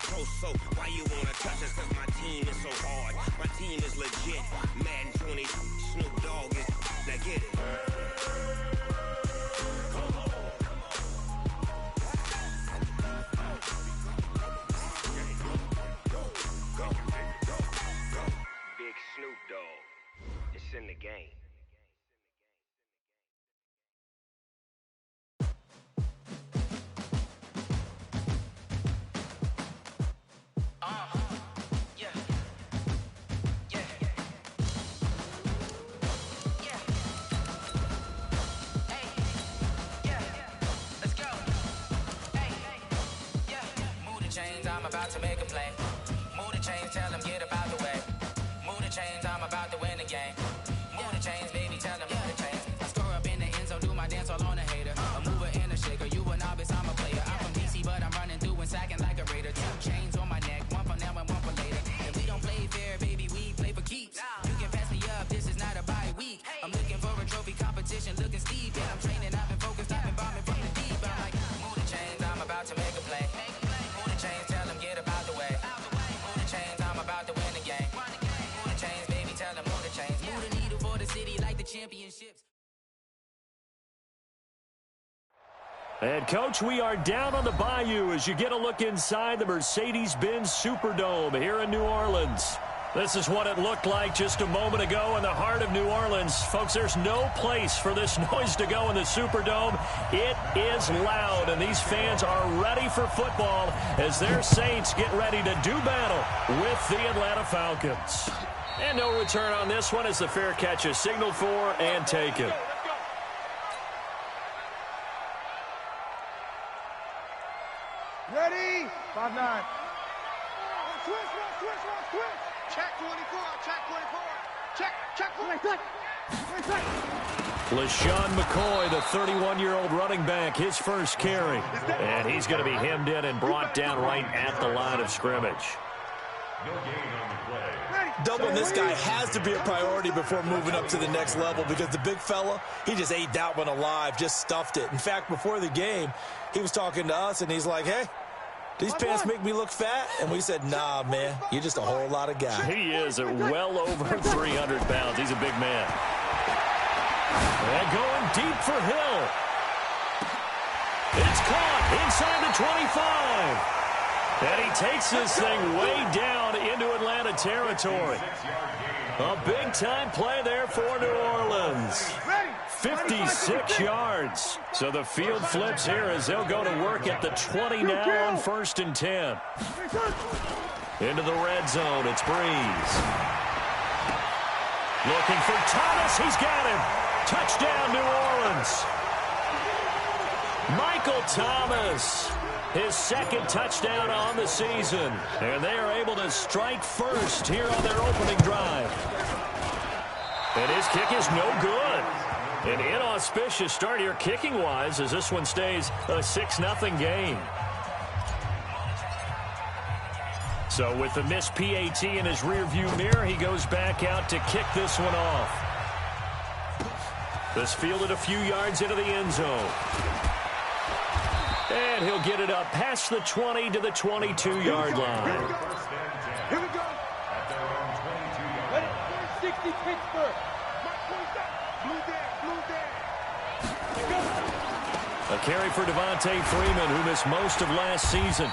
get close, so why you wanna touch us? Cause my team is so hard. My team is legit. Madden 20, Snoop Dogg is, now get it. Big Snoop Dogg, it's in the game. I'm about to make a play. Move the chains, tell them get about the way. Move the chains, I'm about to win the game. Move the chains, baby, tell them move the chains. I score up in the end zone, do my dance all on a hater. A mover and a shaker, you a novice, I'm a player. I'm from DC, but I'm running through and sacking like a raider. 2 chains on my neck, one for now and one for later. And we don't play fair, baby, we play for keeps. You can pass me up, this is not a bye week. I'm looking for a trophy competition, looking steep. And I'm training, I've been focused, I've been bombing from the deep. I'm like, move the chains, I'm about to make a play. Move the chains, tell them get about the way. Move the chains, I'm about to win the game. Move the chains, baby, tell them move the chains. Move the needle for the city like the championships. And, Coach, we are down on the bayou as you get a look inside the Mercedes-Benz Superdome here in New Orleans. This is what it looked like just a moment ago in the heart of New Orleans. Folks, there's no place for this noise to go in the Superdome. It is loud, and these fans are ready for football as their Saints get ready to do battle with the Atlanta Falcons. And no return on this one as the fair catch is signaled for and taken. Ready? 5-9. Switch. Check 24. Check 24. Check. LaShawn McCoy, the 31-year-old running back, his first carry. And he's going to be hemmed in and brought down right at the line of scrimmage. Doubling this guy has to be a priority before moving up to the next level because the big fella, he just ate that one alive, just stuffed it. In fact, before the game, he was talking to us, and he's like, hey, these pants make me look fat? And we said, nah, man, you're just a whole lot of guy. He is at well over 300 pounds. He's a big man. And going deep for Hill. It's caught inside the 25. And he takes this thing way down into Atlanta territory. A big-time play there for New Orleans. 56 yards. So the field flips here as they'll go to work at the 20 now on 1st and 10. Into the red zone, it's Breeze. Looking for Thomas, he's got him. Touchdown, New Orleans. Michael Thomas, his second touchdown on the season. And they are able to strike first here on their opening drive. And his kick is no good. An inauspicious start here kicking-wise as this one stays a 6-0 game. So with the missed PAT in his rearview mirror, he goes back out to kick this one off. This fielded a few yards into the end zone. And he'll get it up past the 20 to the 22-yard line. Here we go. Ready? 60 Pittsburgh. Blue down. A carry for Devontae Freeman, who missed most of last season.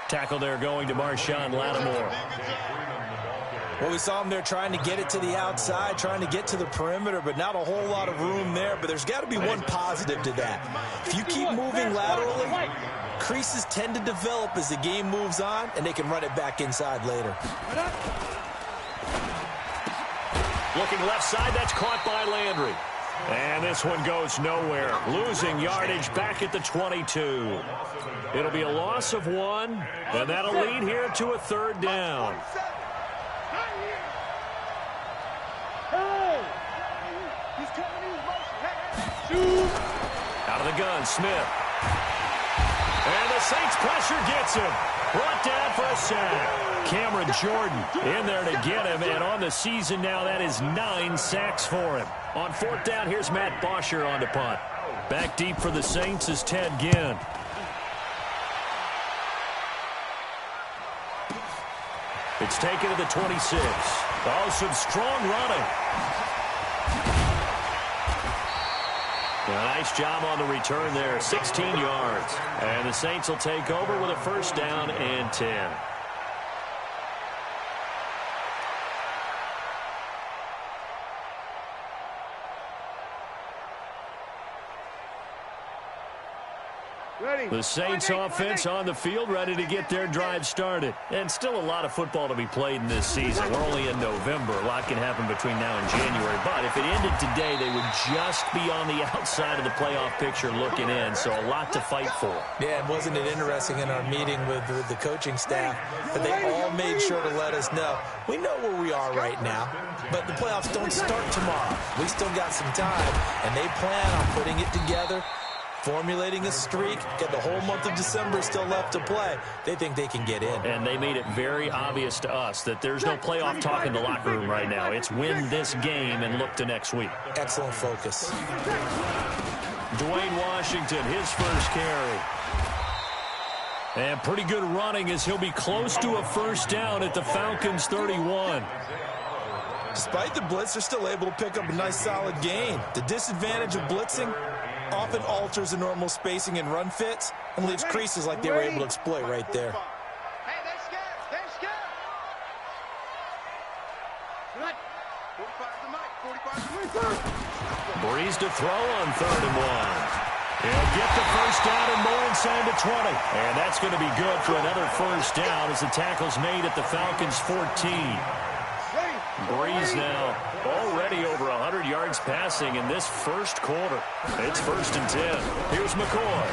Tackle there going to Marshawn Lattimore. Well, we saw him there trying to get it to the outside, trying to get to the perimeter, but not a whole lot of room there. But there's got to be one positive to that. If you keep moving laterally, creases tend to develop as the game moves on, and they can run it back inside later. Looking left side, that's caught by Landry. And this one goes nowhere. Losing yardage back at the 22. It'll be a loss of 1, and that'll lead here to a 3rd down. Out of the gun, Smith. And the Saints pressure gets him. Brought down for a sack. Cameron Jordan in there to get him, and on the season now, that is 9 sacks for him. On 4th down, here's Matt Bosher on to punt. Back deep for the Saints is Ted Ginn. It's taken to the 26. Oh, some strong running. A nice job on the return there, 16 yards. And the Saints will take over with a first down and 10. The Saints offense on the field, ready to get their drive started. And still a lot of football to be played in this season. We're only in November. A lot can happen between now and January. But if it ended today, they would just be on the outside of the playoff picture looking in. So a lot to fight for. Yeah, and wasn't it interesting in our meeting with the coaching staff that they all made sure to let us know, we know where we are right now, but the playoffs don't start tomorrow. We still got some time, and they plan on putting it together, formulating a streak, get the whole month of December still left to play. They think they can get in. And they made it very obvious to us that there's no playoff talk in the locker room right now. It's win this game and look to next week. Excellent focus. Dwayne Washington, his first carry. And pretty good running as he'll be close to a first down at the Falcons' 31. Despite the blitz, they're still able to pick up a nice solid gain. The disadvantage of blitzing often alters the normal spacing and run fits and leaves creases like they were able to exploit right there. Hey, they're scared. They're scared. 45 to the mic. Breeze to throw on 3rd and 1. He'll get the first down and more inside the 20. And that's going to be good for another first down as the tackle's made at the Falcons' 14. Breeze now already over 100 yards passing in this first quarter. It's 1st and 10. Here's McCoy.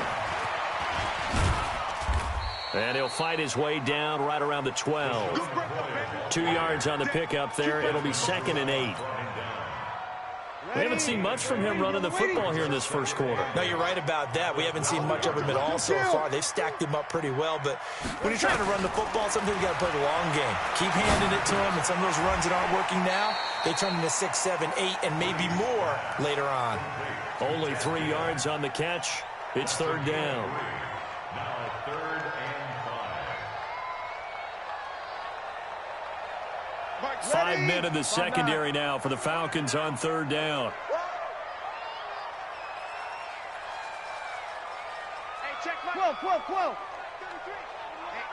And he'll fight his way down right around the 12. 2 yards on the pickup there. It'll be 2nd and 8. We haven't seen much from him running the football here in this first quarter. No, you're right about that. We haven't seen much of him at all so far. They've stacked him up pretty well, but when you're trying to run the football, sometimes you got to play the long game. Keep handing it to him, and some of those runs that aren't working now, they turn into 6, 7, 8, and maybe more later on. Only 3 yards on the catch. It's 3rd down. Now 3rd and 5. 5 men in the secondary now for the Falcons on 3rd down. Hey, check 12. Hey,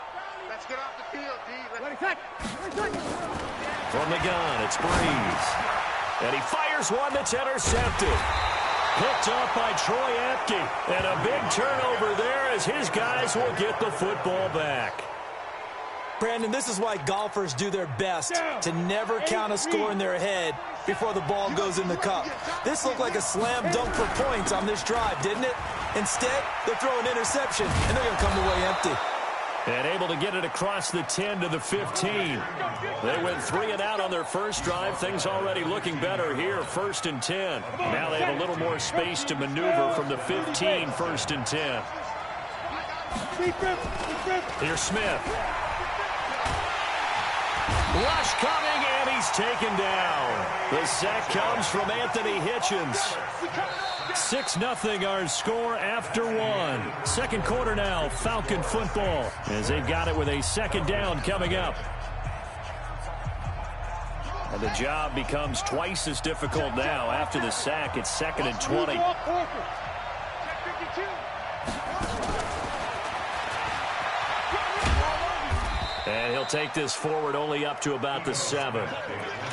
let's get off the field, D. From the gun, it's Breeze. And he fires one that's intercepted. Picked up by Troy Apke. And a big turnover there as his guys will get the football back. Brandon, this is why golfers do their best to never count a score in their head before the ball goes in the cup. This looked like a slam dunk for points on this drive, didn't it? Instead, they'll throw an interception, and they're going to come away empty. And able to get it across the 10 to the 15. They went 3 and out on their first drive. Things already looking better here, 1st and 10. Now they have a little more space to maneuver from the 15, 1st and 10. Here's Smith. Rush coming, and he's taken down. The sack comes from Anthony Hitchens. 6-0 our score after 1. Second quarter now, Falcon football, as they've got it with a 2nd down coming up. And the job becomes twice as difficult now. After the sack, it's 2nd and 20. And he'll take this forward only up to about the 7.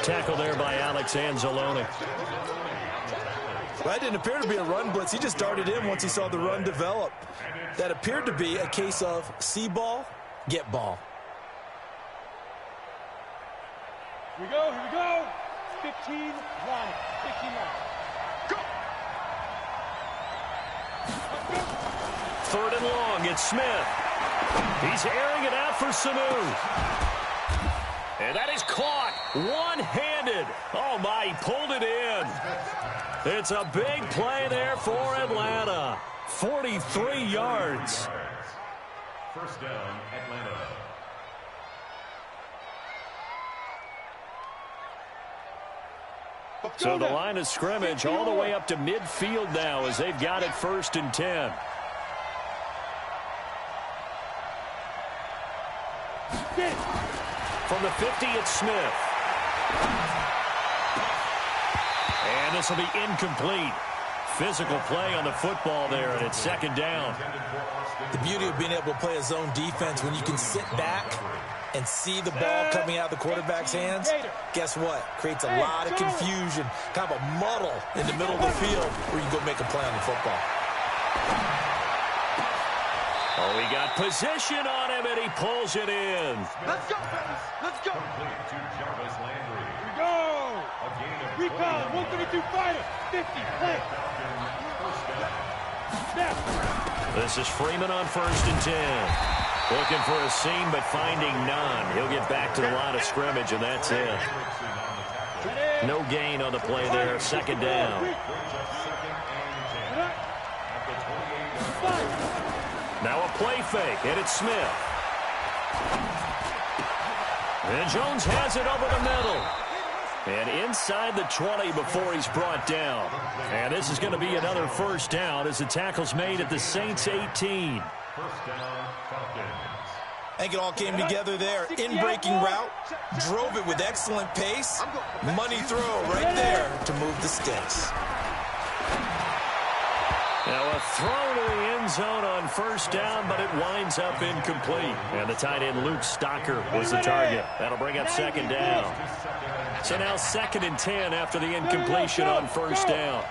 Tackle there by Alex Anzalone. That didn't appear to be a run blitz. He just darted in once he saw the run develop. That appeared to be a case of see ball, get ball. Here we go. 15 line. 15 line. Go. 3rd and long, it's Smith. He's airing it out for Sanu. And that is caught one-handed. Oh, my, he pulled it in. It's a big play there for Atlanta. 43 yards. First down, Atlanta. So the line of scrimmage all the way up to midfield now as they've got it 1st and 10. From the 50, it's Smith. And this will be incomplete. Physical play on the football there, and it's second down. The beauty of being able to play a zone defense, when you can sit back and see the ball coming out of the quarterback's hands, guess what? Creates a lot of confusion, kind of a muddle in the middle of the field where you go make a play on the football. Oh, he got position on him, and he pulls it in. Let's go, fellas. Let's go. Here we go. Recon, 132 fighter, 50, play. Snap. This is Freeman on 1st and 10. Looking for a seam, but finding none. He'll get back to the line of scrimmage, and that's it. No gain on the play there. Second down. Now a play fake, and it's Smith. And Jones has it over the middle. And inside the 20 before he's brought down. And this is going to be another first down as the tackle's made at the Saints 18. I think it all came together there. In-breaking route, drove it with excellent pace. Money throw right there to move the sticks. Now a throw to the end zone on first down, but it winds up incomplete. And the tight end Luke Stocker was the target. That'll bring up second down. So now 2nd and 10 after the incompletion on first down.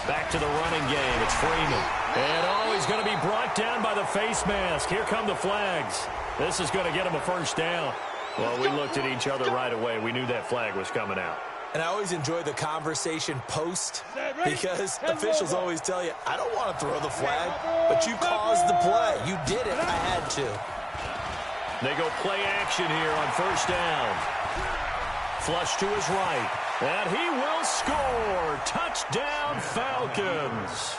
Back to the running game. It's Freeman. And oh, he's going to be brought down by the face mask. Here come the flags. This is going to get him a first down. Well, we looked at each other right away. We knew that flag was coming out. And I always enjoy the conversation post because officials always tell you, I don't want to throw the flag, but you caused the play. You did it. I had to. They go play action here on first down. Flush to his right. And he will score. Touchdown, Falcons.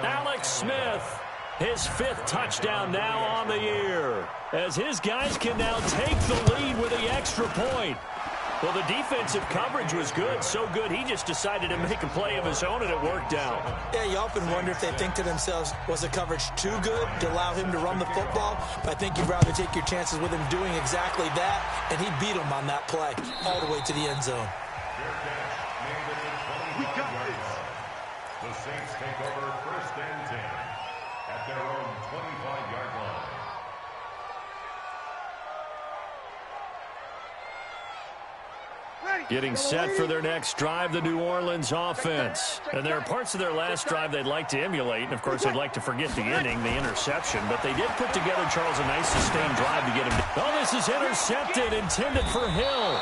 Alex Smith, his 5th touchdown now on the year, as his guys can now take the lead with the extra point. Well, the defensive coverage was good, so good he just decided to make a play of his own, and it worked out. Yeah, you often wonder if they think to themselves, was the coverage too good to allow him to run the football? But I think you'd rather take your chances with him doing exactly that, and he beat him on that play all the way to the end zone. We got this. The Saints take over 1st and 10 at their own 25-yard line. Getting set for their next drive, the New Orleans offense. And there are parts of their last drive they'd like to emulate. And, of course, they'd like to forget the ending, the interception. But they did put together, Charles, a nice sustained drive to get him. Oh, this is intercepted, intended for Hill.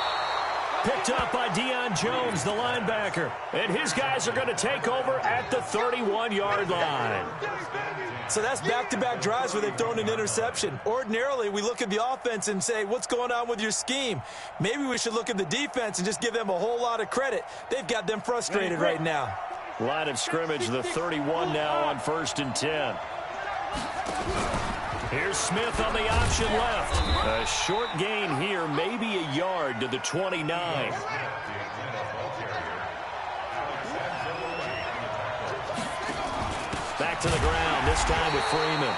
Picked up by Deion Jones, the linebacker. And his guys are going to take over at the 31-yard line. So that's back-to-back drives where they've thrown an interception. Ordinarily, we look at the offense and say, what's going on with your scheme? Maybe we should look at the defense and just give them a whole lot of credit. They've got them frustrated right now. Line of scrimmage, the 31 now on 1st and 10. Here's Smith on the option left. A short gain here, maybe a yard to the 29. Back to the ground, this time with Freeman.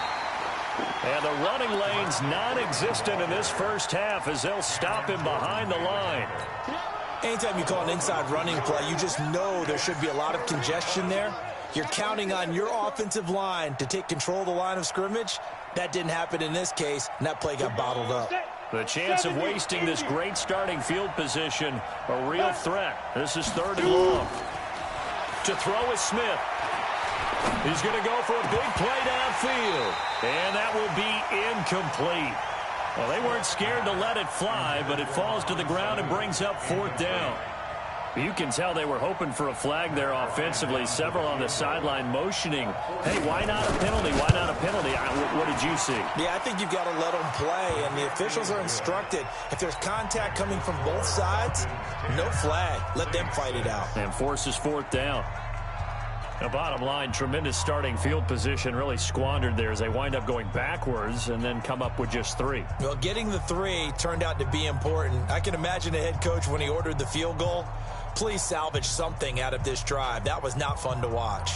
And the running lane's non-existent in this first half as they'll stop him behind the line. Anytime you call an inside running play, you just know there should be a lot of congestion there. You're counting on your offensive line to take control of the line of scrimmage. That didn't happen in this case, and that play got bottled up. The chance of wasting this great starting field position, a real threat. This is 3rd and long. To throw is Smith. He's going to go for a big play downfield, and that will be incomplete. Well, they weren't scared to let it fly, but it falls to the ground and brings up 4th down. You can tell they were hoping for a flag there offensively. Several on the sideline motioning, hey, why not a penalty? Why not a penalty? What did you see? Yeah, I think you've got to let them play, and the officials are instructed. If there's contact coming from both sides, no flag. Let them fight it out. And forces 4th down. The bottom line, tremendous starting field position, really squandered there as they wind up going backwards and then come up with just 3. Well, getting the 3 turned out to be important. I can imagine the head coach when he ordered the field goal. Please salvage something out of this drive. That was not fun to watch.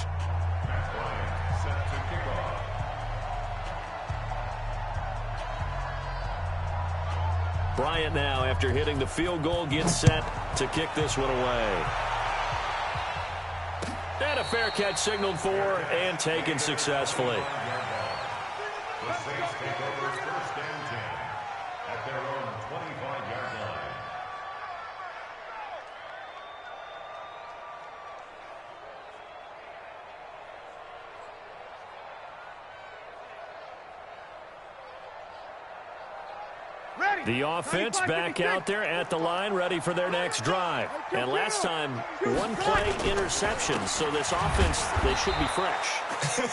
Bryant now, after hitting the field goal, gets set to kick this one away. And a fair catch signaled for and taken successfully. The Saints take over 1st and 10 at their own 25-yard line. The offense back out there at the line, ready for their next drive. And last time, one play interception. So this offense, they should be fresh.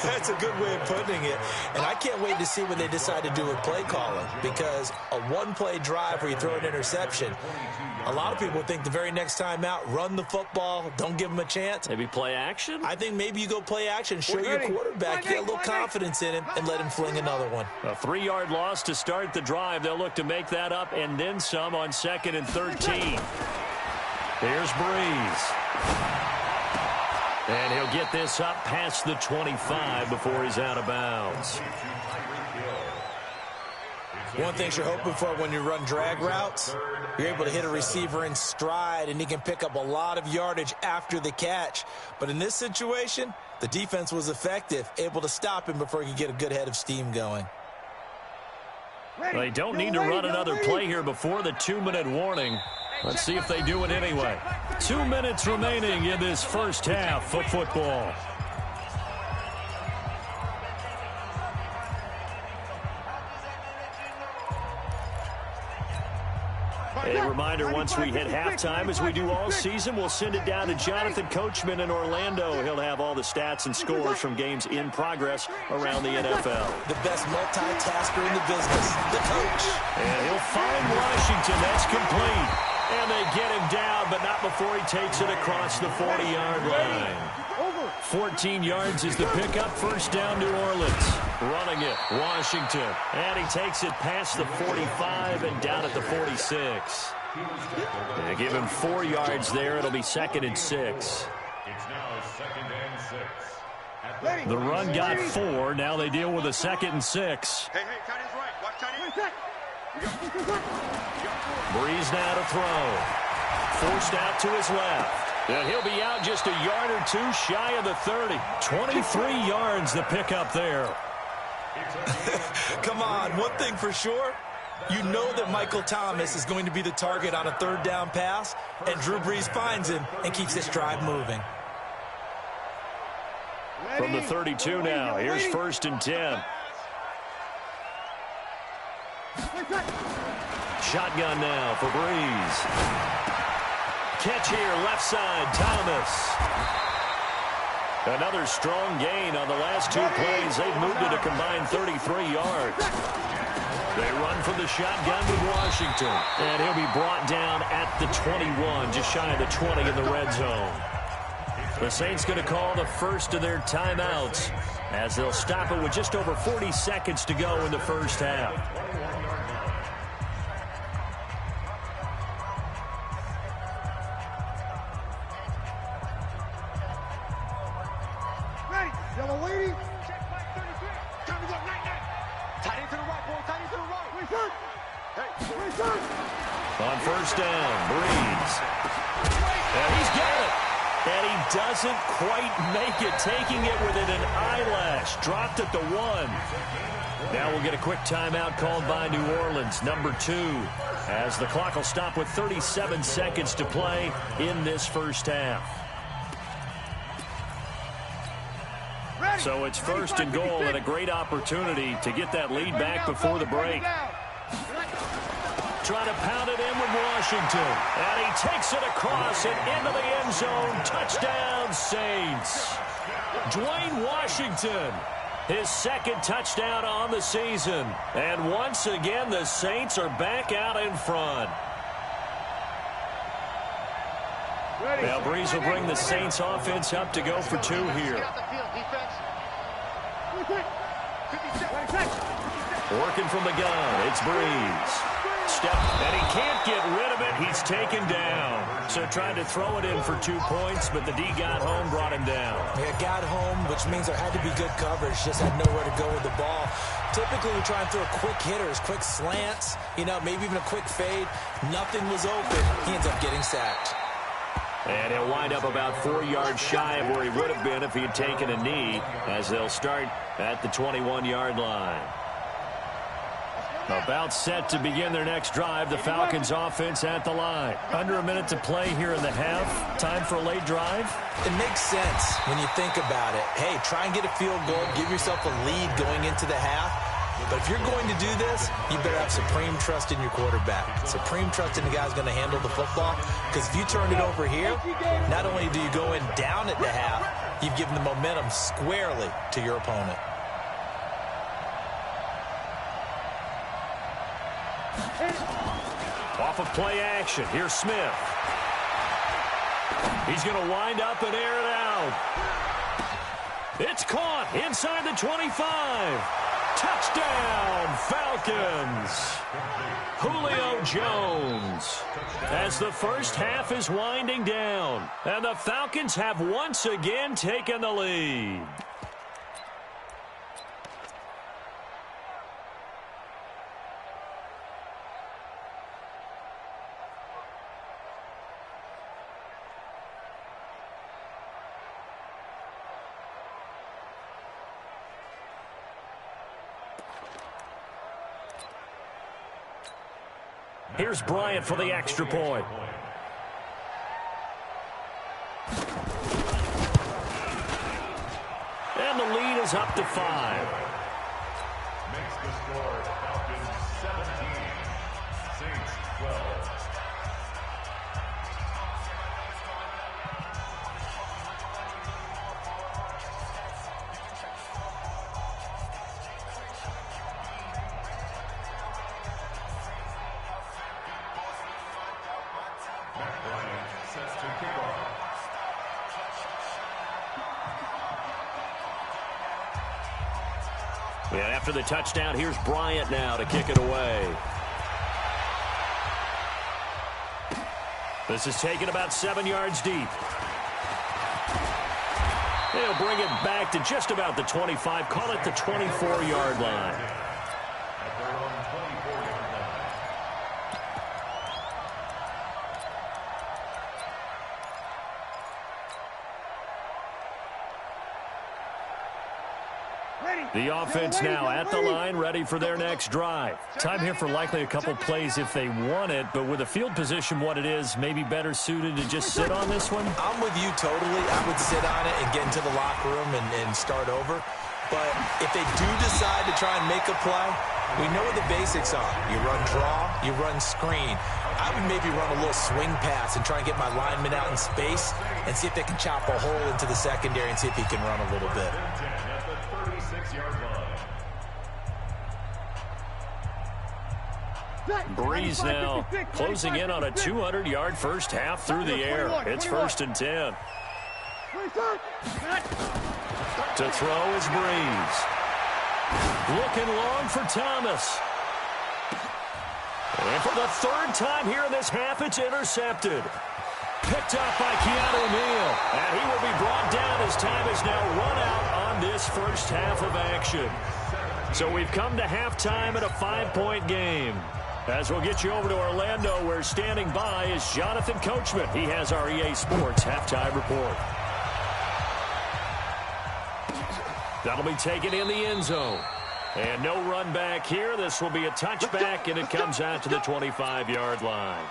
That's a good way of putting it. And I can't wait to see what they decide to do with play calling, because a one-play drive where you throw an interception, a lot of people think the very next time out, run the football, don't give them a chance. Maybe play action? I think maybe you go play action, show your quarterback, get a little confidence in him, and let him fling another one. A 3-yard loss to start the drive. They'll look to make that up and then some on 2nd and 13. Here's Breeze. And he'll get this up past the 25 before he's out of bounds. One thing you're hoping for when you run drag routes, you're able to hit a receiver in stride, and he can pick up a lot of yardage after the catch. But in this situation, the defense was effective, able to stop him before he could get a good head of steam going. They don't need to run another play here before the 2-minute warning. Let's see if they do it anyway. 2 minutes remaining in this first half of football. A reminder, once we hit halftime, as we do all season, we'll send it down to Jonathan Coachman in Orlando. He'll have all the stats and scores from games in progress around the NFL. The best multitasker in the business, the coach. And he'll find Washington. That's complete. And they get him down, but not before he takes it across the 40-yard line. 14 yards is the pickup. First down, New Orleans. Running it, Washington. And he takes it past the 45 and down at the 46. They give him 4 yards there. It'll be 2nd and 6. It's now 2nd and 6. The run got 4. Now they deal with a 2nd and 6. Hey, tight end's right. Watch tight end. Breeze now to throw. Forced out to his left. And he'll be out just a yard or two shy of the 30. 23 yards the pickup there. Come on, one thing for sure, you know that Michael Thomas is going to be the target on a 3rd down pass, and Drew Brees finds him and keeps this drive moving. From the 32 now, here's 1st and 10. Shotgun now for Breeze. Catch here, left side, Thomas. Another strong gain on the last 2 plays. They've moved it a combined 33 yards. They run from the shotgun with Washington. And he'll be brought down at the 21, just shy of the 20 in the red zone. The Saints going to call the first of their timeouts as they'll stop it with just over 40 seconds to go in the first half. Yellow lady. Check back 33. Time to go. Night. Tight end to the right, boy. Tight end to the right. Return. Hey, return. On 1st down, Breeze. And he's got it. And he doesn't quite make it, taking it within an eyelash. Dropped at the 1. Now we'll get a quick timeout called by New Orleans, number 2, as the clock will stop with 37 seconds to play in this first half. So it's 1st and goal and a great opportunity to get that lead back before the break. Trying to pound it in with Washington. And he takes it across and into the end zone. Touchdown, Saints. Dwayne Washington, his 2nd touchdown on the season. And once again, the Saints are back out in front. Now Breeze will bring the Saints offense up to go for 2 here. Working from the gun, it's Breeze. step, and he can't get rid of it. He's taken down. So tried to throw it in for 2 points, but the D got home, brought him down. Yeah, got home, which means there had to be good coverage. Just had nowhere to go with the ball. Typically, we try and throw quick hitters, quick slants, maybe even a quick fade. Nothing was open. He ends up getting sacked. And he'll wind up about 4 yards shy of where he would have been if he had taken a knee, as they'll start at the 21-yard line. About set to begin their next drive, the Falcons offense at the line. Under a minute to play here in the half. Time for a late drive? It makes sense when you think about it. Hey, try and get a field goal, give yourself a lead going into the half. But if you're going to do this, you better have supreme trust in your quarterback. Supreme trust in the guy who's going to handle the football. Because if you turn it over here, not only do you go in down at the half, you've given the momentum squarely to your opponent. Off of play action, here's Smith. He's going to wind up and air it out. It's caught inside the 25. Touchdown, Falcons. Julio Jones. As the first half is winding down, and the Falcons have once again taken the lead. Here's Bryant for the extra point. And the lead is up to 5. Makes the score Falcons 17, Saints 12. And after the touchdown, here's Bryant now to kick it away. This is taken about 7 yards deep. They'll bring it back to just about the 25. Call it the 24-yard line. The offense now at the line, ready for their next drive. Time here for likely a couple plays if they want it, but with the field position what it is, maybe better suited to just sit on this one? I'm with you totally. I would sit on it and get into the locker room and start over. But if they do decide to try and make a play, we know what the basics are. You run draw, you run screen. I would maybe run a little swing pass and try and get my lineman out in space and see if they can chop a hole into the secondary and see if he can run a little bit. Breeze now closing in on a 200-yard first half through the air. It's 1st and 10. To throw is Breeze. Looking long for Thomas. And for the 3rd time here in this half, it's intercepted. Picked up by Keanu Neal. And he will be brought down as time is now run out on this first half of action. So we've come to halftime at a 5-point game. As we'll get you over to Orlando, where standing by is Jonathan Coachman. He has our EA Sports halftime report. That'll be taken in the end zone. And no run back here. This will be a touchback, and it comes out to the 25-yard line.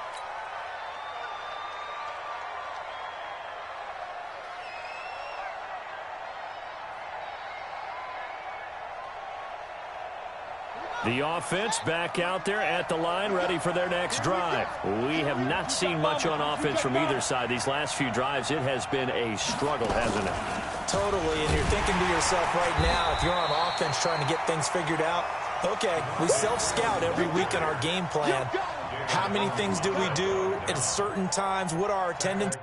The offense back out there at the line, ready for their next drive. We have not seen much on offense from either side. These last few drives, it has been a struggle, hasn't it? Totally, and you're thinking to yourself right now, if you're on offense trying to get things figured out, okay, we self-scout every week in our game plan. How many things do we do at certain times? What are our tendencies?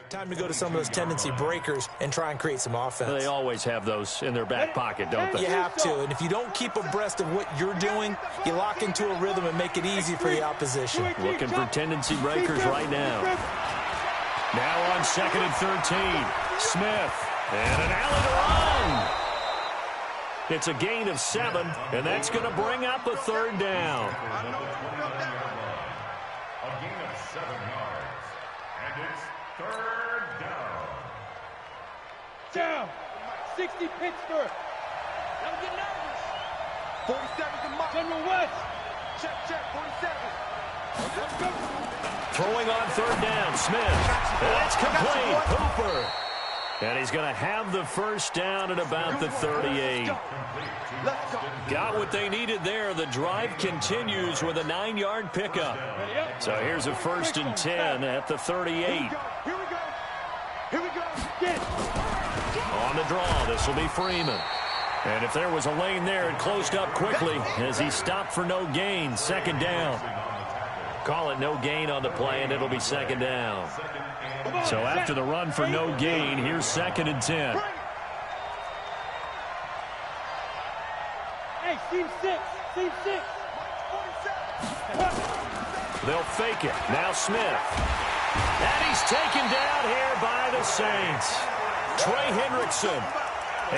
Time to go to some of those tendency breakers and try and create some offense. They always have those in their back pocket, don't they? You have to, and if you don't keep abreast of what you're doing, you lock into a rhythm and make it easy for the opposition. Looking for tendency breakers right now. Now on 2nd and 13, Smith, and an alley to run. It's a gain of 7, and that's going to bring up a 3rd down. A gain of 7 yards. And it's 3rd down. Down. 60 Pittsburgh. Don't get nervous. 47's the mark. General West. Check, 47. Throwing on 3rd down, Smith. That's complete. Hooper. And he's going to have the 1st down at about the 38. Got what they needed there. The drive continues with a 9-yard pickup. So here's a 1st and 10 at the 38. Here we go. On the draw, this will be Freeman. And if there was a lane there, it closed up quickly as he stopped for no gain. 2nd down. Call it no gain on the play, and it'll be 2nd down. So after the run for no gain, here's 2nd and 10. Hey, Team 6. They'll fake it. Now Smith. And he's taken down here by the Saints. Trey Hendrickson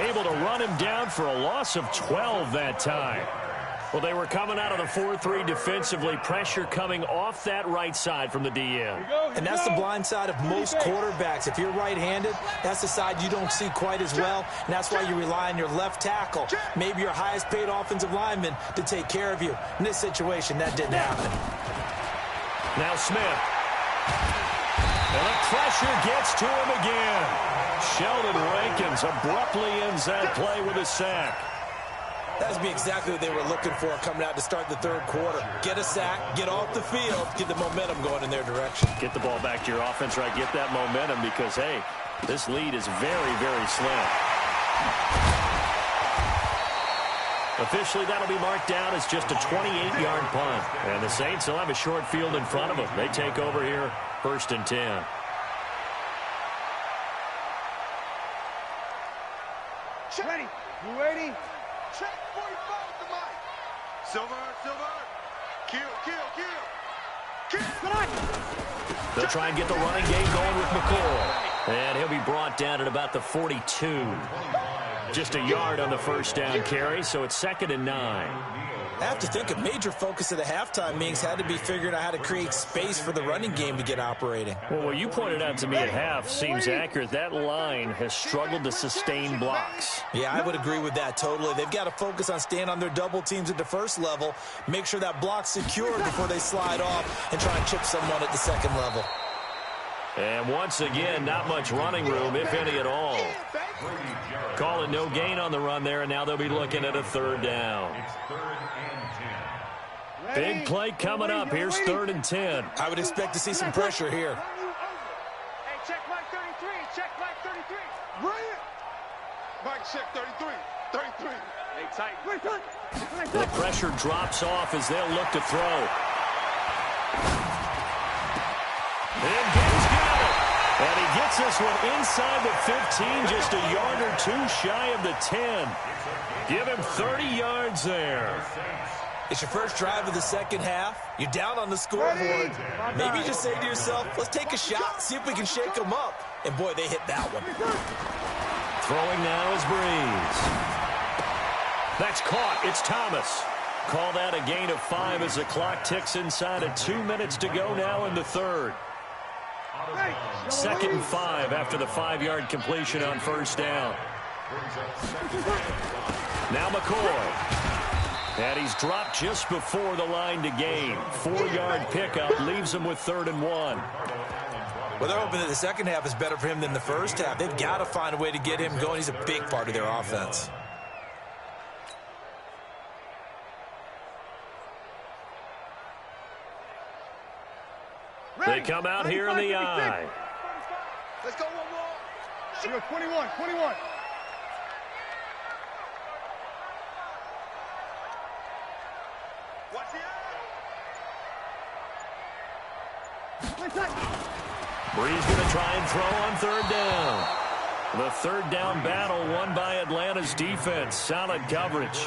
able to run him down for a loss of 12 that time. Well, they were coming out of the 4-3 defensively. Pressure coming off that right side from the DN. And that's the blind side of most quarterbacks. If you're right-handed, that's the side you don't see quite as well. And that's why you rely on your left tackle, maybe your highest-paid offensive lineman, to take care of you. In this situation, that didn't happen. Now Smith. And the pressure gets to him again. Sheldon Rankins abruptly ends that play with a sack. That would be exactly what they were looking for coming out to start the 3rd quarter. Get a sack, get off the field, get the momentum going in their direction. Get the ball back to your offense, right? Get that momentum because, hey, this lead is very, very slim. Officially, that'll be marked down as just a 28-yard punt. And the Saints will have a short field in front of them. They take over here, 1st and 10. Ready. You ready? Check 45 the mic. Silver. Kill. They'll try and get the running game going with McCoy. And he'll be brought down at about the 42. Just a yard on the 1st down carry, so it's 2nd and 9. I have to think a major focus of the halftime meetings had to be figuring out how to create space for the running game to get operating. Well, what you pointed out to me at half seems accurate. That line has struggled to sustain blocks. Yeah, I would agree with that totally. They've got to focus on staying on their double teams at the 1st level, make sure that block's secured before they slide off and try and chip someone at the 2nd level. And once again, not much running room, if any at all. Call it no gain on the run there, and now they'll be looking at a 3rd down. It's 3rd and 10. Big play coming up. Here's 3rd and 10. I would expect to see some pressure here. Hey, check Mike 33. Check Mike 33. Run it. Mike, check 33. 33. Hey, tight. The pressure drops off as they'll look to throw. And Gibbs got it. And he gets this one inside the 15, just a yard or 2 shy of the 10. Give him 30 yards there. It's your first drive of the 2nd half. You're down on the scoreboard. Maybe you just say to yourself, let's take a shot, see if we can shake them up. And, boy, they hit that one. Throwing now is Breeze. That's caught. It's Thomas. Call that a gain of 5 as the clock ticks inside of 2 minutes to go now in the 3rd. 2nd and 5 after the 5-yard completion on 1st down. Now McCoy. And he's dropped just before the line to gain. 4-yard pickup leaves him with 3rd and 1. Well, they're hoping that the 2nd half is better for him than the 1st half. They've got to find a way to get him going. He's a big part of their offense. They come out here in the eye. Let's go one more. 21. Watch the eye. Bree's going to try and throw on third down. The third down battle won by Atlanta's defense. Solid coverage.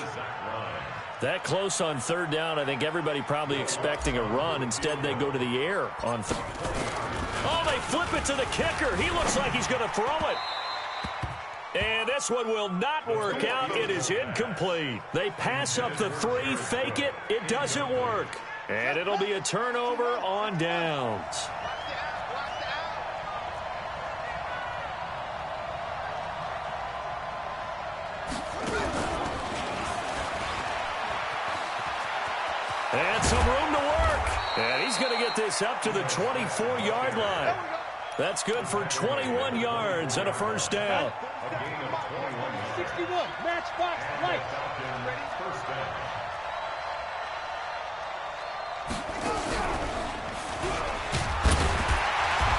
That close on third down, I think everybody probably expecting a run. Instead, they go to the air on third. Oh, they flip it to the kicker. He looks like he's going to throw it. And this one will not work out. It is incomplete. They pass up the 3, fake it. It doesn't work. And it'll be a turnover on downs. And some room to work. And he's going to get this up to the 24-yard line. That's good for 21 yards and a first down. 61, matchbox light.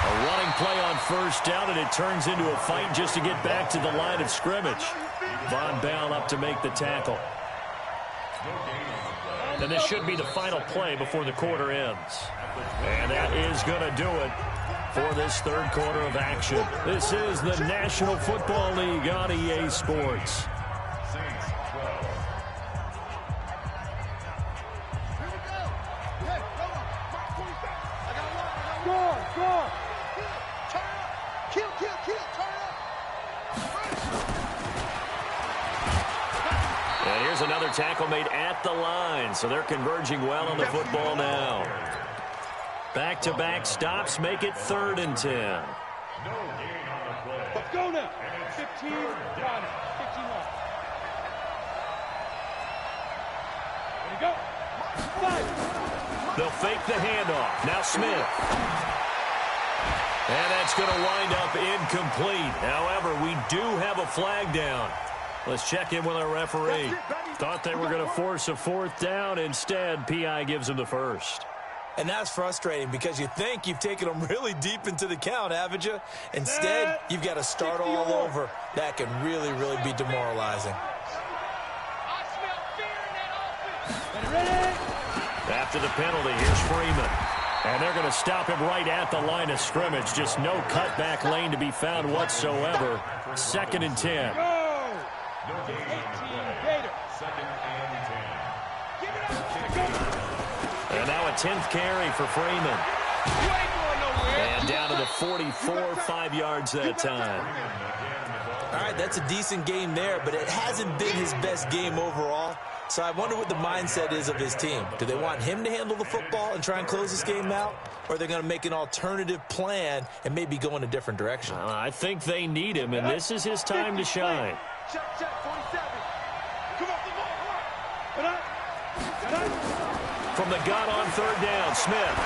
A running play on first down, and it turns into a fight just to get back to the line of scrimmage. Von Bell up to make the tackle. And this should be the final play before the quarter ends. And that is going to do it for this third quarter of action. This is the National Football League on EA Sports. Score! And here's another tackle made at the line, so they're converging well on the football now. Back-to-back stops make it 3rd and 10. Let's go now. 15, got it. 15 left. There you go. 5. They'll fake the handoff. Now Smith. And that's going to wind up incomplete. However, we do have a flag down. Let's check in with our referee. Thought they were going to force a 4th down. Instead, PI gives them the first. And that's frustrating because you think you've taken them really deep into the count, haven't you? Instead, you've got to start all over. That can really, really be demoralizing. After the penalty, here's Freeman. And they're going to stop him right at the line of scrimmage. Just no cutback lane to be found whatsoever. 2nd and 10. And now a 10th carry for Freeman. And down to the 44, 5 yards that time. All right, that's a decent game there, but it hasn't been his best game overall. So I wonder what the mindset is of his team. Do they want him to handle the football and try and close this game out? Or are they going to make an alternative plan and maybe go in a different direction? I think they need him, and this is his time to shine. Check, 47. Come on. From the gun on 3rd down, Smith.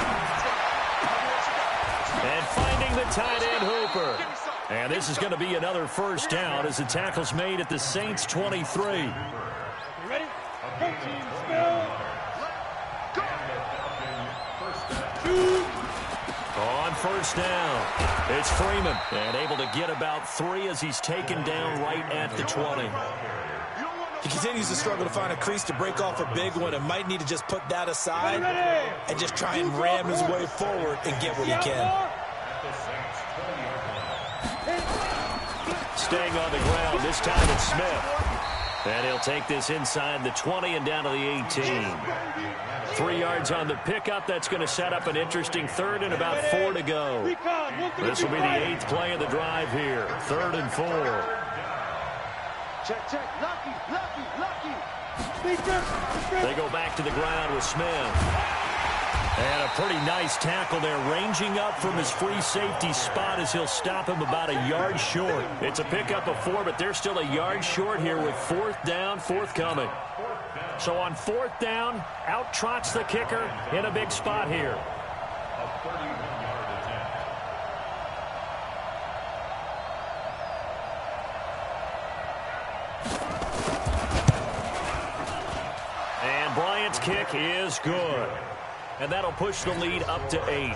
And finding the tight end, Hooper. And this is going to be another first down as the tackle's made at the Saints' 23. Ready? On first down, it's Freeman. And able to get about 3 as he's taken down right at the 20. He continues to struggle to find a crease to break off a big one and might need to just put that aside and just try and ram his way forward and get what he can. Staying on the ground, this time it's Smith. And he'll take this inside the 20 and down to the 18. 3 yards on the pickup. That's going to set up an interesting 3rd and about 4 to go. This will be the 8th play of the drive here. 3rd and 4. Check. Lucky. They go back to the ground with Smith. And a pretty nice tackle there, ranging up from his free safety spot as he'll stop him about a yard short. It's a pickup of 4, but they're still a yard short here with 4th down forthcoming. So on 4th down, out trots the kicker in a big spot here. And Bryant's kick is good. And that'll push the lead up to 8.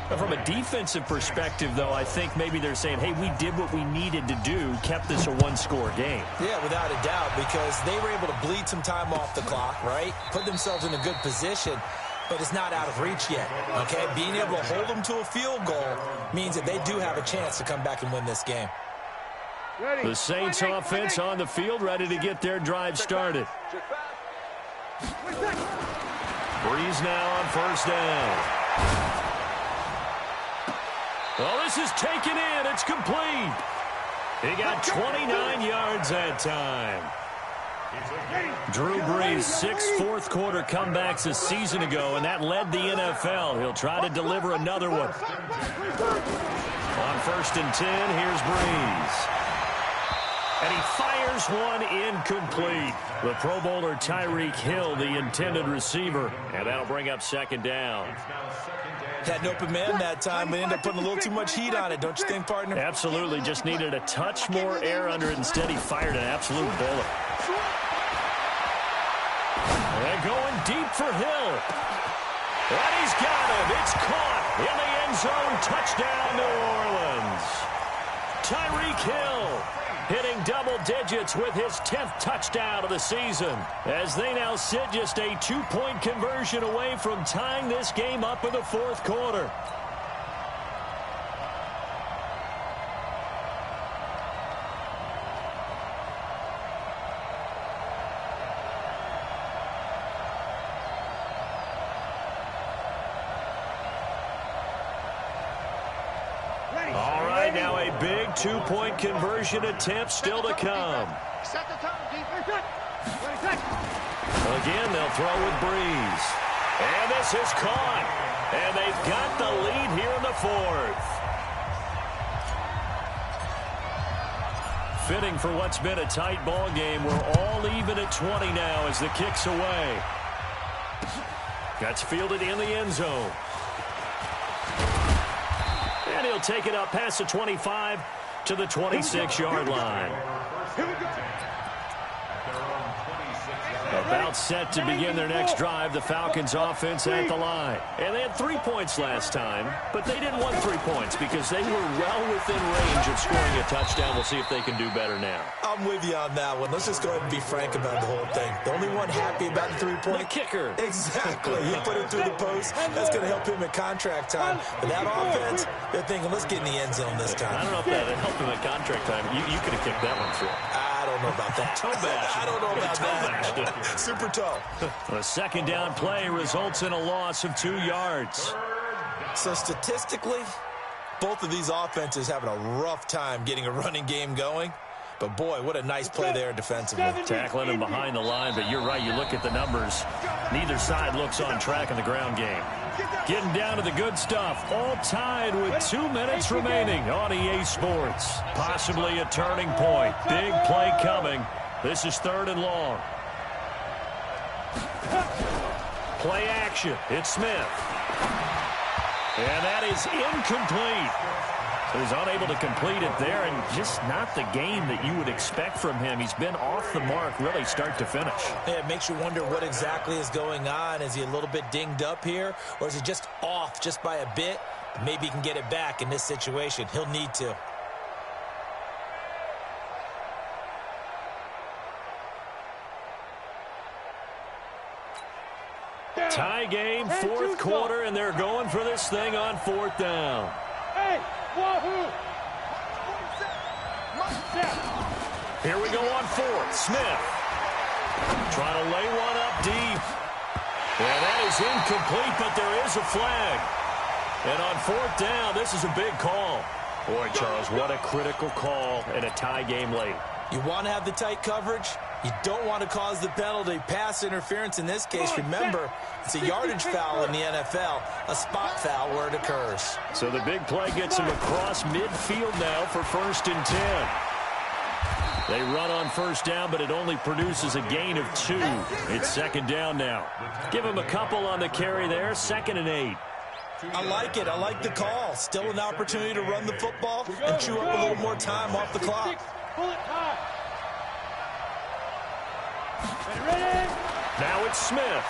But from a defensive perspective, though, I think maybe they're saying, hey, we did what we needed to do, kept this a 1-score game. Yeah, without a doubt, because they were able to bleed some time off the clock, right? Put themselves in a good position. but it's not out of reach yet, okay? Being able to hold them to a field goal means that they do have a chance to come back and win this game. The Saints offense on the field, ready to get their drive started. Breeze now on first down. Oh, this is taken in. It's complete. He got 29 yards that time. Drew Brees, 6 fourth-quarter comebacks a season ago, and that led the NFL. He'll try to deliver another one. On first and 10, here's Brees. And he fires one incomplete. The Pro Bowler Tyreek Hill, the intended receiver. And that'll bring up second down. Had an open man that time, but ended up putting a little too much heat on it, don't you think, partner? Absolutely. Just needed a touch more air under it. Instead, he fired an absolute bullet. And going deep for Hill. And he's got him. It's caught in the end zone. Touchdown, New Orleans. Tyreek Hill hitting double digits with his 10th touchdown of the season, as they now sit just a 2-point conversion away from tying this game up in the fourth quarter. All right, now a big 2-point conversion attempt still to come. Again, they'll throw with Brees. And this is caught. And they've got the lead here in the fourth. Fitting for what's been a tight ball game. We're all even at 20 now as the kick's away. That's fielded in the end zone. And he'll take it up past the 25 to the 26-yard line. About set to begin their next drive, the Falcons offense at the line. And they had 3 points last time, but they didn't want 3 points because they were well within range of scoring a touchdown. We'll see if they can do better now. I'm with you on that one. Let's just go ahead and be frank about the whole thing. The only one happy about the 3-point. The kicker. Exactly. He put it through the post. That's going to help him at contract time. But that offense, they're thinking, let's get in the end zone this time. I don't know if that helped him at contract time. You could have kicked that one through. I don't know about that. Toe bash. I don't know about that. Super toe. A second down play results in a loss of 2 yards. So statistically, both of these offenses having a rough time getting a running game going. But, boy, what a nice play there defensively. Tackling him behind the line, but you're right. You look at the numbers. Neither side looks on track in the ground game. Getting down to the good stuff. All tied with 2 minutes remaining on EA Sports. Possibly a turning point. Big play coming. This is 3rd and long. Play action. It's Smith. And that is incomplete. He's unable to complete it there, and just not the game that you would expect from him. He's been off the mark really start to finish. Yeah, it makes you wonder what exactly is going on. Is he a little bit dinged up here, or is he just off just by a bit? Maybe he can get it back in this situation. He'll need to. Tie game, fourth quarter, and they're going for this thing on 4th down. Hey, wahoo! Here we go on 4th. Smith trying to lay one up deep. And that is incomplete, but there is a flag. And on 4th down, this is a big call. Boy, Charles, what a critical call in a tie game late. You want to have the tight coverage. You don't want to cause the penalty. Pass interference in this case, remember, it's a yardage foul in the NFL, a spot foul where it occurs. So the big play gets him across midfield now for 1st and 10. They run on 1st down, but it only produces a gain of 2. It's 2nd down now. Give him a couple on the carry there, 2nd and 8. I like it. I like the call. Still an opportunity to run the football and chew up a little more time off the clock. Now it's Smith.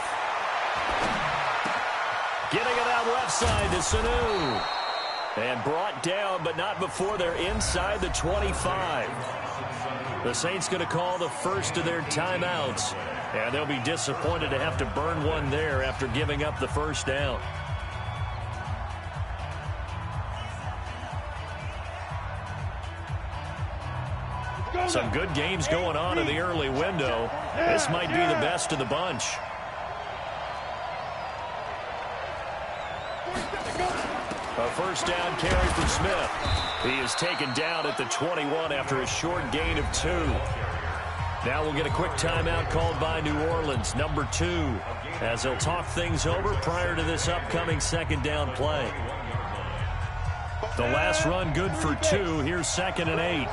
Getting it out left side to Sanu. And brought down, but not before they're inside the 25. The Saints going to call the first of their timeouts, and they'll be disappointed to have to burn one there after giving up the first down. Some good games going on in the early window. This might be the best of the bunch. A first down carry for Smith. He is taken down at the 21 after a short gain of 2. Now we'll get a quick timeout called by New Orleans, number 2, as they'll talk things over prior to this upcoming second down play. The last run good for 2. Here's 2nd and 8.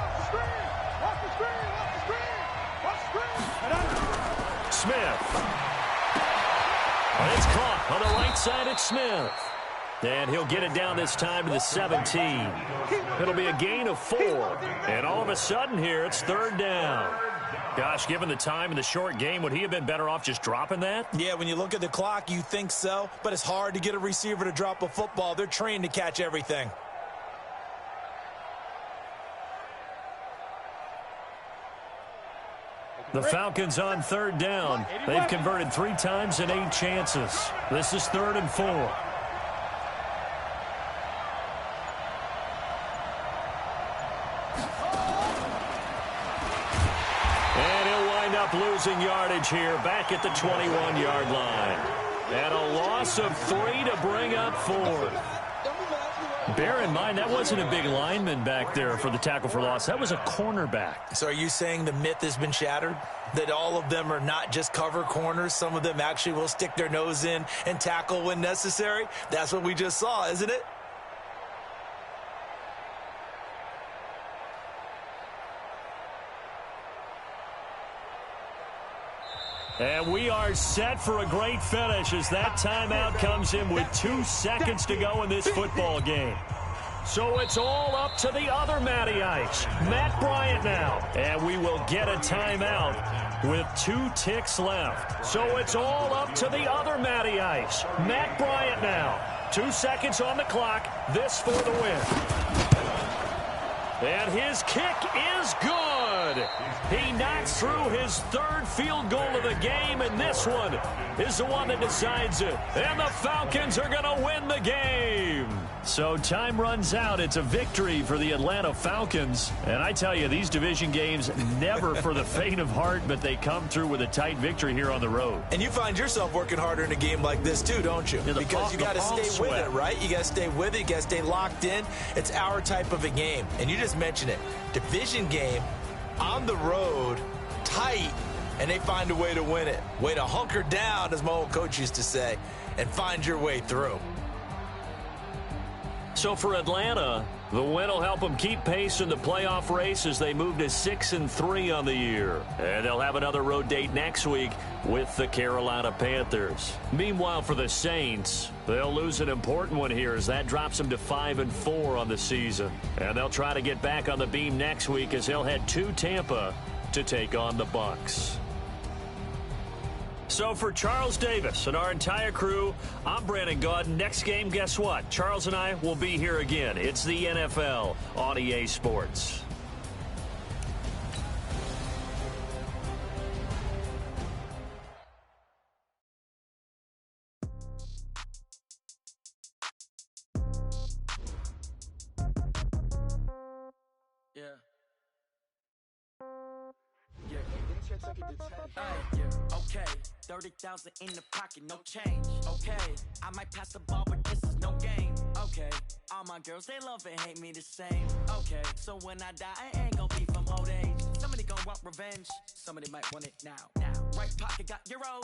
Smith. And it's caught on the right side at Smith. And he'll get it down this time to the 17. It'll be a gain of 4. And all of a sudden here, it's 3rd down. Gosh, given the time and the short game, would he have been better off just dropping that? Yeah, when you look at the clock, you think so. But it's hard to get a receiver to drop a football. They're trained to catch everything. The Falcons on 3rd down. They've converted 3 times in 8 chances. This is 3rd and 4. And he'll wind up losing yardage here back at the 21-yard line. And a loss of 3 to bring up 4. Bear in mind, that wasn't a big lineman back there for the tackle for loss. That was a cornerback. So are you saying the myth has been shattered? That all of them are not just cover corners? Some of them actually will stick their nose in and tackle when necessary? That's what we just saw, isn't it? And we are set for a great finish as that timeout comes in with 2 seconds to go in this football game. So it's all up to the other Matty Ice, Matt Bryant now. And we will get a timeout with 2 ticks left. So it's all up to the other Matty Ice, Matt Bryant now. 2 seconds on the clock, this for the win. And his kick is good. He knocks through his 3rd field goal of the game, and this one is the one that decides it. And the Falcons are going to win the game. So time runs out. It's a victory for the Atlanta Falcons. And I tell you, these division games, never for the faint of heart, but they come through with a tight victory here on the road. And you find yourself working harder in a game like this too, don't you? Yeah, because you got to stay with it, right? You got to stay with it. You got to stay locked in. It's our type of a game. And you just mentioned it. Division game, on the road, tight, and they find a way to win it. Way to hunker down, as my old coach used to say, and find your way through. So for Atlanta, the win will help them keep pace in the playoff race as they move to 6-3 on the year. And they'll have another road date next week with the Carolina Panthers. Meanwhile, for the Saints, they'll lose an important one here as that drops them to 5-4 on the season. And they'll try to get back on the beam next week as they'll head to Tampa to take on the Bucs. So for Charles Davis and our entire crew, I'm Brandon Gaudin. Next game, guess what? Charles and I will be here again. It's the NFL on EA Sports. Okay, 30,000 in the pocket, no change. Okay, I might pass the ball, but this is no game. Okay, all my girls, they love and hate me the same. Okay, so when I die, I ain't gonna be from old age. Somebody gonna want revenge, somebody might want it now. Right pocket got euros.